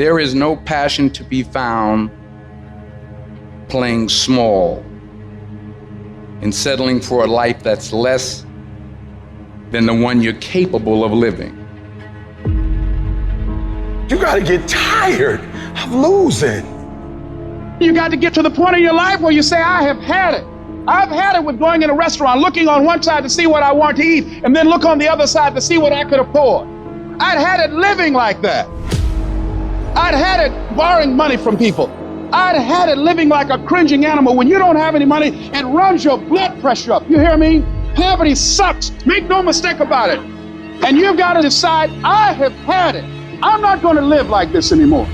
There is no passion to be found playing small and settling for a life that's less than the one you're capable of living. You gotta get tired of losing. You got to get to the point in your life where you say, I have had it. I've had it with going in a restaurant, looking on one side to see what I want to eat, and then look on the other side to see what I could afford. I'd had it living like that. I'd had it borrowing money from people. I'd had it living like a cringing animal. When you don't have any money, it runs your blood pressure up. You hear me? Poverty sucks. Make no mistake about it. And you've got to decide, I have had it. I'm not going to live like this anymore.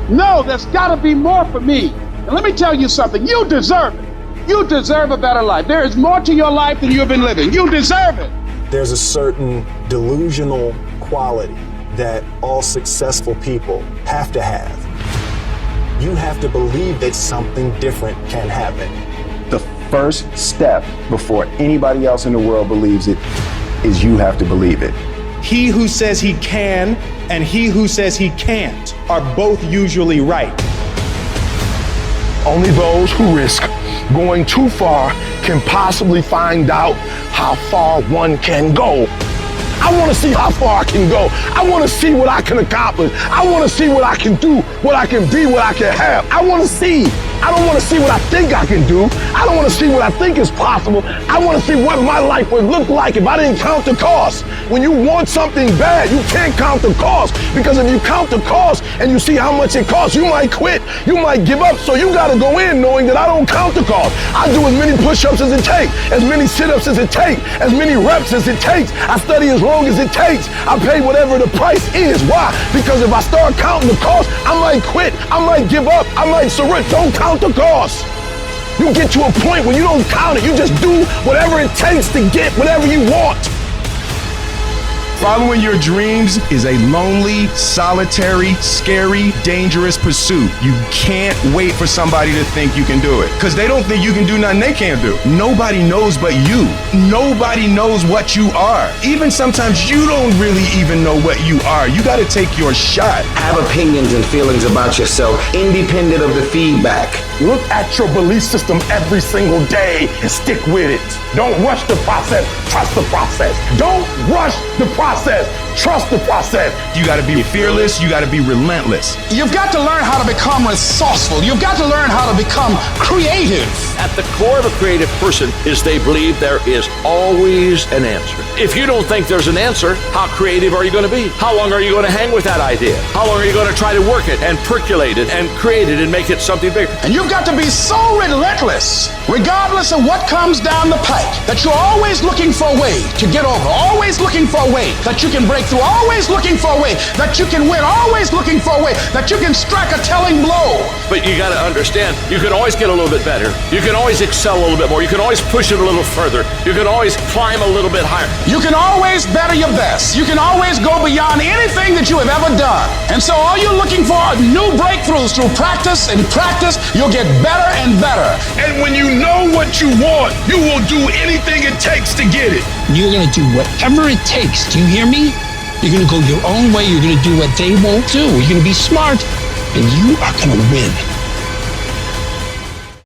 No, there's got to be more for me. And let me tell you something. You deserve it. You deserve a better life. There is more to your life than you've been living. You deserve it. There's a certain delusional quality that all successful people have to have. You have to believe that something different can happen. The first step before anybody else in the world believes it is you have to believe it. He who says he can and he who says he can't are both usually right. Only those who risk going too far can possibly find out how far one can go. I want to see how far I can go. I want to see what I can accomplish. I want to see what I can do, what I can be, what I can have. I want to see. I don't want to see what I think I can do. I don't want to see what I think is possible. I want to see what my life would look like if I didn't count the cost. When you want something bad, you can't count the cost, because if you count the cost and you see how much it costs, you might quit. You might give up. So you got to go in knowing that I don't count the cost. I do as many push-ups as it takes, as many sit-ups as it takes, as many reps as it takes. I study as long as it takes. I pay whatever the price is. Why? Because if I start counting the cost, I might quit. I might give up. I might surrender. Don't count the cost. You get to a point where you don't count it. You just do whatever it takes to get whatever you want. Following your dreams is a lonely, solitary, scary, dangerous pursuit. You can't wait for somebody to think you can do it, because they don't think you can do nothing they can't do. Nobody knows but you. Nobody knows what you are. Even sometimes you don't really even know what you are. You got to take your shot. Have opinions and feelings about yourself, independent of the feedback. Look at your belief system every single day and stick with it. Don't rush the process. Trust the process. Don't rush the process. Trust the process. You got to be fearless. You got to be relentless. You've got to learn how to become resourceful. You've got to learn how to become creative. At the core of a creative person is they believe there is always an answer. If you don't think there's an answer, how creative are you going to be? How long are you going to hang with that idea? How long are you going to try to work it and percolate it and create it and make it something bigger? And you've got to be so relentless, regardless of what comes down the pike, that you're always looking for a way to get over, always looking for a way that you can break through, always looking for a way that you can win, always looking for a way that you can strike a telling blow. But you got to understand, you can always get a little bit better. You can always excel a little bit more. You can always push it a little further. You can always climb a little bit higher. You can always better your best. You can always go beyond anything that you have ever done. And so all you're looking for are new breakthroughs through practice and practice. You'll get better and better. And when you know what you want, you will do anything it takes to get it. You're going to do whatever it takes. Do you hear me? You're going to go your own way. You're going to do what they won't do. You're going to be smart, and you are going to win.